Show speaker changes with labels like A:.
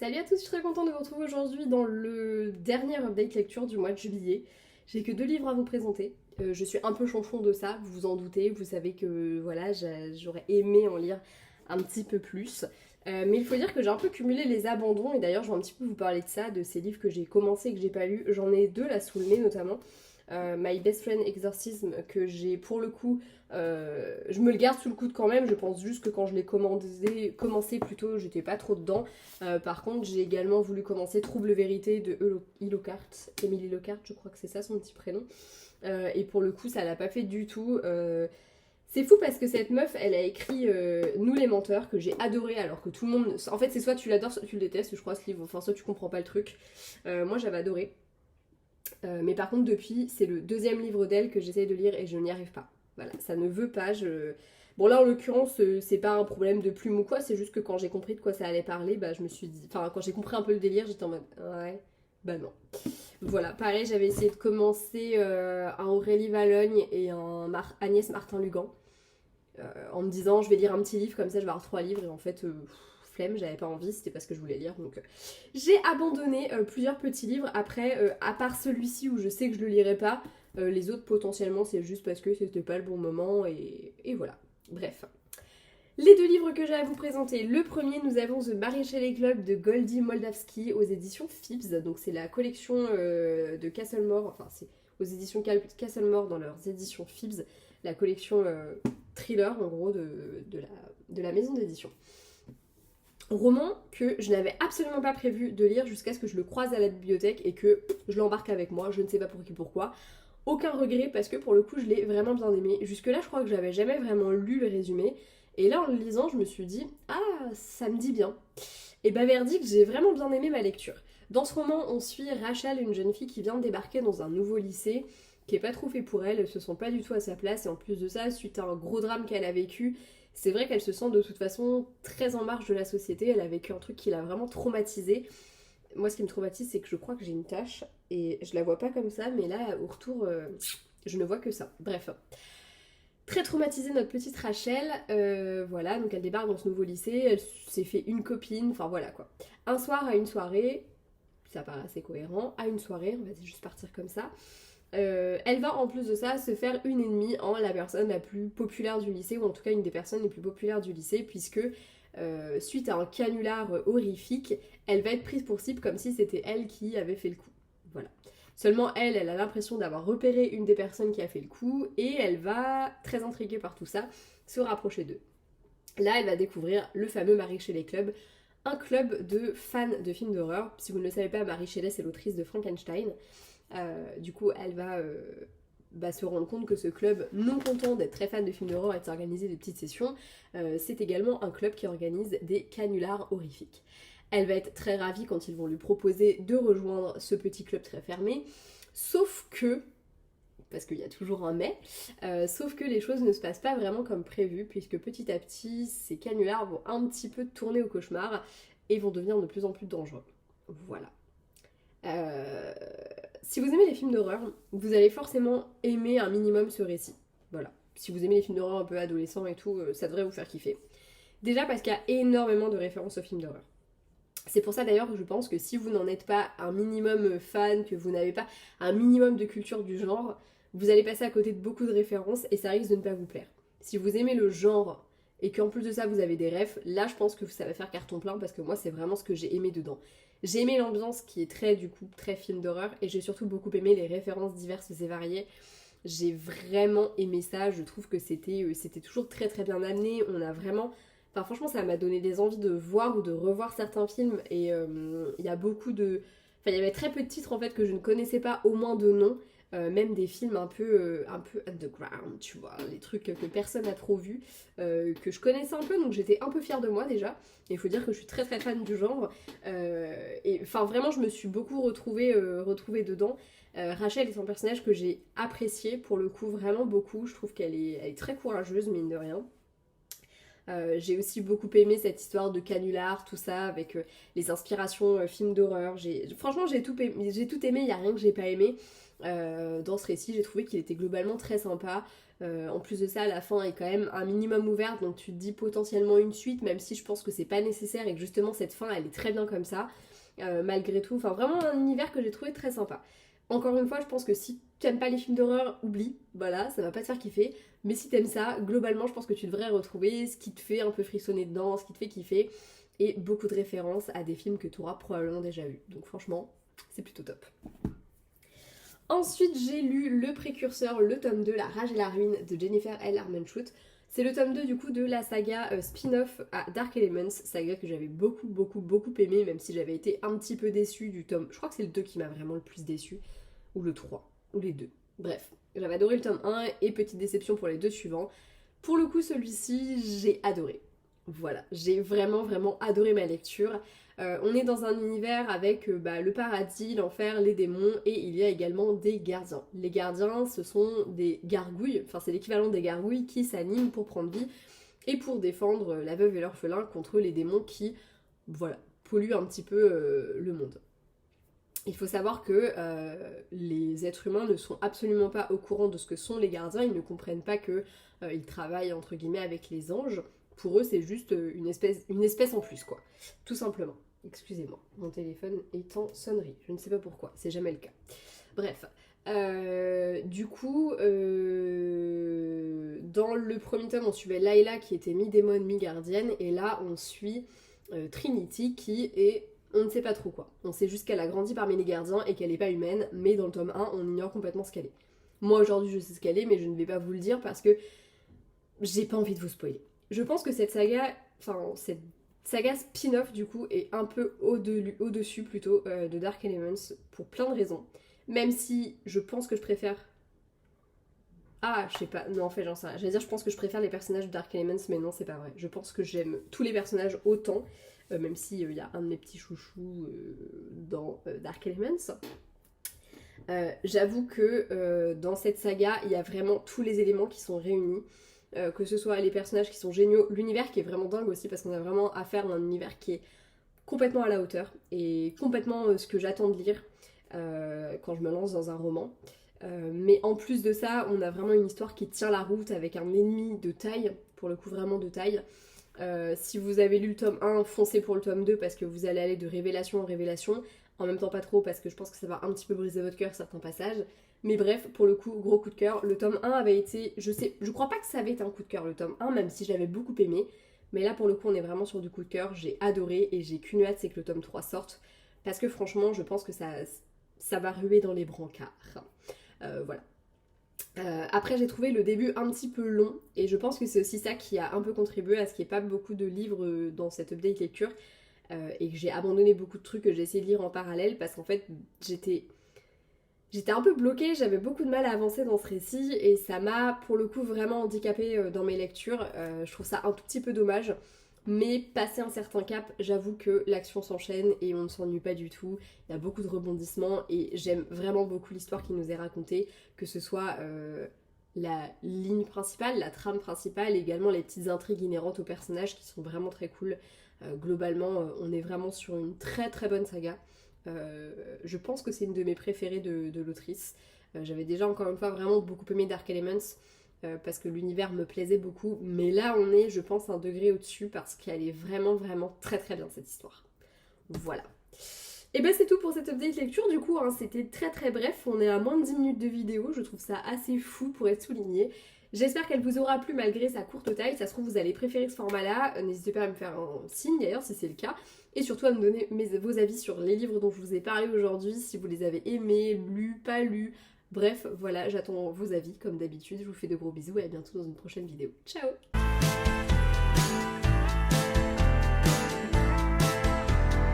A: Salut à tous, je suis très contente de vous retrouver aujourd'hui dans le dernier update lecture du mois de juillet. J'ai que 2 livres à vous présenter. Je suis un peu chanchon de ça, vous vous en doutez, vous savez que voilà, j'aurais aimé en lire un petit peu plus. Mais il faut dire que j'ai un peu cumulé les abandons et d'ailleurs je vais un petit peu vous parler de ça, de ces livres que j'ai commencé et que j'ai pas lus. J'en ai deux là sous le nez notamment. My Best Friend Exorcism que j'ai pour le coup, je me le garde sous le coude quand même, je pense juste que quand je l'ai commencé plutôt, j'étais pas trop dedans. Par contre j'ai également voulu commencer Trouble Vérité de Lockhart, Emily Lockhart, je crois que c'est ça son petit prénom. Et pour le coup ça l'a pas fait du tout. C'est fou parce que cette meuf, elle a écrit Nous les menteurs, que j'ai adoré, alors que tout le monde... En fait c'est soit tu l'adores, soit tu le détestes, je crois, ce livre, enfin soit tu comprends pas le truc. Moi j'avais adoré. Mais par contre, depuis, c'est le deuxième livre d'elle que j'essaye de lire et je n'y arrive pas. Voilà, ça ne veut pas. Bon, là en l'occurrence, c'est pas un problème de plume ou quoi, c'est juste que quand j'ai compris de quoi ça allait parler, bah je me suis dit. Enfin, quand j'ai compris un peu le délire, j'étais en mode. Ouais, bah non. Voilà, pareil, j'avais essayé de commencer un Aurélie Valogne et un Agnès Martin-Lugan en me disant je vais lire un petit livre comme ça, je vais avoir 3 livres et en fait. Flemme, j'avais pas envie, c'était pas ce que je voulais lire. Donc j'ai abandonné plusieurs petits livres. Après, à part celui-ci où je sais que je le lirai pas, les autres potentiellement c'est juste parce que c'était pas le bon moment et voilà. Bref. Les 2 livres que j'ai à vous présenter. Le premier, nous avons The Baryshele Club de Goldie Moldavsky aux éditions Phibbs. Donc c'est la collection de Castlemore, enfin c'est aux éditions Castlemore dans leurs éditions Phibbs, la collection thriller en gros de la maison d'édition. Roman que je n'avais absolument pas prévu de lire jusqu'à ce que je le croise à la bibliothèque et que je l'embarque avec moi, je ne sais pas pour qui pourquoi. Aucun regret parce que pour le coup je l'ai vraiment bien aimé. Jusque là je crois que j'avais jamais vraiment lu le résumé et là en le lisant je me suis dit ah ça me dit bien. Et bah verdict, j'ai vraiment bien aimé ma lecture. Dans ce roman on suit Rachel, une jeune fille qui vient de débarquer dans un nouveau lycée qui est pas trop fait pour elle, elle se sent pas du tout à sa place et en plus de ça suite à un gros drame qu'elle a vécu, c'est vrai qu'elle se sent de toute façon très en marge de la société, elle a vécu un truc qui l'a vraiment traumatisée. Moi ce qui me traumatise c'est que je crois que j'ai une tache et je la vois pas comme ça mais là au retour je ne vois que ça. Bref. Très traumatisée notre petite Rachel, voilà, donc elle débarque dans ce nouveau lycée, elle s'est fait une copine, enfin voilà quoi. Un soir à une soirée, ça paraît assez cohérent, à une soirée, on va juste partir comme ça, elle va en plus de ça se faire une ennemie en la personne la plus populaire du lycée, ou en tout cas une des personnes les plus populaires du lycée, puisque suite à un canular horrifique, elle va être prise pour cible comme si c'était elle qui avait fait le coup. Voilà. Seulement elle a l'impression d'avoir repéré une des personnes qui a fait le coup, et elle va, très intriguée par tout ça, se rapprocher d'eux. Là, elle va découvrir le fameux Marie Shelley Club, un club de fans de films d'horreur. Si vous ne le savez pas, Marie Shelley, c'est l'autrice de Frankenstein. Du coup, elle va se rendre compte que ce club, non content d'être très fan de films d'horreur et de s'organiser des petites sessions, c'est également un club qui organise des canulars horrifiques. Elle va être très ravie quand ils vont lui proposer de rejoindre ce petit club très fermé, sauf que, parce qu'il y a toujours un mais, sauf que les choses ne se passent pas vraiment comme prévu, puisque petit à petit, ces canulars vont un petit peu tourner au cauchemar et vont devenir de plus en plus dangereux. Voilà. Si vous aimez les films d'horreur, vous allez forcément aimer un minimum ce récit. Voilà. Si vous aimez les films d'horreur un peu adolescents et tout, ça devrait vous faire kiffer. Déjà parce qu'il y a énormément de références aux films d'horreur. C'est pour ça d'ailleurs que je pense que si vous n'en êtes pas un minimum fan, que vous n'avez pas un minimum de culture du genre, vous allez passer à côté de beaucoup de références et ça risque de ne pas vous plaire. Si vous aimez le genre et qu'en plus de ça vous avez des refs, là je pense que ça va faire carton plein parce que moi c'est vraiment ce que j'ai aimé dedans. J'ai aimé l'ambiance qui est très du coup très film d'horreur et j'ai surtout beaucoup aimé les références diverses et variées. J'ai vraiment aimé ça, je trouve que c'était toujours très très bien amené, on a vraiment... Enfin franchement ça m'a donné des envies de voir ou de revoir certains films et il y a beaucoup de... Enfin il y avait très peu de titres en fait que je ne connaissais pas au moins de nom. Même des films un peu underground, tu vois, des trucs que personne n'a trop vu, que je connaissais un peu, donc j'étais un peu fière de moi déjà. Et il faut dire que je suis très très fan du genre. Et enfin vraiment, je me suis beaucoup retrouvée dedans. Rachel est un personnage que j'ai apprécié pour le coup vraiment beaucoup. Je trouve qu'elle est très courageuse, mine de rien. J'ai aussi beaucoup aimé cette histoire de canular, tout ça, avec les inspirations films d'horreur. Franchement, j'ai tout aimé, il n'y a rien que j'ai pas aimé. Dans ce récit, j'ai trouvé qu'il était globalement très sympa. En plus de ça, la fin est quand même un minimum ouverte, donc tu te dis potentiellement une suite, même si je pense que c'est pas nécessaire et que justement cette fin elle est très bien comme ça, malgré tout. Enfin, vraiment un univers que j'ai trouvé très sympa. Encore une fois, je pense que si tu aimes pas les films d'horreur, oublie, voilà, ça va pas te faire kiffer. Mais si t'aimes ça, globalement, je pense que tu devrais retrouver ce qui te fait un peu frissonner dedans, ce qui te fait kiffer, et beaucoup de références à des films que tu auras probablement déjà vus. Donc franchement, c'est plutôt top. Ensuite, j'ai lu le précurseur, le tome 2, La Rage et la Ruine de Jennifer L. Armentrout. C'est le tome 2 du coup de la saga spin-off à Dark Elements, saga que j'avais beaucoup aimé, même si j'avais été un petit peu déçue du tome. Je crois que c'est le 2 qui m'a vraiment le plus déçue, ou le 3, ou les deux. Bref, j'avais adoré le tome 1 et petite déception pour les deux suivants. Pour le coup, celui-ci, j'ai adoré. Voilà, j'ai vraiment adoré ma lecture. On est dans un univers avec le paradis, l'enfer, les démons et il y a également des gardiens. Les gardiens, ce sont des gargouilles, enfin c'est l'équivalent des gargouilles qui s'animent pour prendre vie et pour défendre la veuve et l'orphelin contre les démons qui, voilà, polluent un petit peu le monde. Il faut savoir que les êtres humains ne sont absolument pas au courant de ce que sont les gardiens, ils ne comprennent pas qu'ils travaillent entre guillemets avec les anges. Pour eux, c'est juste une espèce en plus, quoi. Tout simplement. Excusez-moi, mon téléphone est en sonnerie. Je ne sais pas pourquoi, c'est jamais le cas. Bref. Du coup, dans le premier tome, on suivait Layla qui était mi-démon, mi-gardienne. Et là, on suit Trinity qui est... On ne sait pas trop quoi. On sait juste qu'elle a grandi parmi les gardiens et qu'elle n'est pas humaine. Mais dans le tome 1, on ignore complètement ce qu'elle est. Moi, aujourd'hui, je sais ce qu'elle est, mais je ne vais pas vous le dire parce que j'ai pas envie de vous spoiler. Je pense que cette saga spin-off du coup est un peu au-dessus plutôt de Dark Elements pour plein de raisons. Même si je pense que je préfère... Ah, je sais pas, non en fait j'en sais rien. J'allais dire je pense que je préfère les personnages de Dark Elements, mais non c'est pas vrai. Je pense que j'aime tous les personnages autant, même s'il y a un de mes petits chouchous dans Dark Elements. J'avoue que dans cette saga, il y a vraiment tous les éléments qui sont réunis. Que ce soit les personnages qui sont géniaux, l'univers qui est vraiment dingue aussi parce qu'on a vraiment affaire à un univers qui est complètement à la hauteur et complètement ce que j'attends de lire quand je me lance dans un roman. Mais en plus de ça, on a vraiment une histoire qui tient la route avec un ennemi de taille, pour le coup vraiment de taille. Si vous avez lu le tome 1, foncez pour le tome 2 parce que vous allez aller de révélation en révélation. En même temps pas trop parce que je pense que ça va un petit peu briser votre cœur certains passages. Mais bref, pour le coup, gros coup de cœur. Le tome 1 avait été... Je crois pas que ça avait été un coup de cœur le tome 1, même si je l'avais beaucoup aimé. Mais là pour le coup on est vraiment sur du coup de cœur. J'ai adoré et j'ai qu'une hâte, c'est que le tome 3 sorte. Parce que franchement je pense que ça va ruer dans les brancards. Voilà. Après j'ai trouvé le début un petit peu long et je pense que c'est aussi ça qui a un peu contribué à ce qu'il n'y ait pas beaucoup de livres dans cette update lecture et que j'ai abandonné beaucoup de trucs que j'ai essayé de lire en parallèle parce qu'en fait j'étais un peu bloquée, j'avais beaucoup de mal à avancer dans ce récit et ça m'a pour le coup vraiment handicapée dans mes lectures. Je trouve ça un tout petit peu dommage. Mais passé un certain cap, j'avoue que l'action s'enchaîne et on ne s'ennuie pas du tout. Il y a beaucoup de rebondissements et j'aime vraiment beaucoup l'histoire qui nous est racontée, que ce soit la ligne principale, la trame principale et également les petites intrigues inhérentes aux personnages qui sont vraiment très cool. Globalement, on est vraiment sur une très très bonne saga. Je pense que c'est une de mes préférées de l'autrice. J'avais déjà encore une fois vraiment beaucoup aimé Dark Elements. Parce que l'univers me plaisait beaucoup, mais là on est je pense un degré au-dessus parce qu'elle est vraiment très très bien cette histoire. Voilà. Et ben c'est tout pour cette update lecture du coup, hein, c'était très très bref, on est à moins de 10 minutes de vidéo, je trouve ça assez fou pour être souligné. J'espère qu'elle vous aura plu malgré sa courte taille, ça se trouve vous allez préférer ce format là, n'hésitez pas à me faire un signe d'ailleurs si c'est le cas, et surtout à me donner vos avis sur les livres dont je vous ai parlé aujourd'hui, si vous les avez aimés, lus, pas lus. Bref, voilà, j'attends vos avis comme d'habitude. Je vous fais de gros bisous et à bientôt dans une prochaine vidéo. Ciao!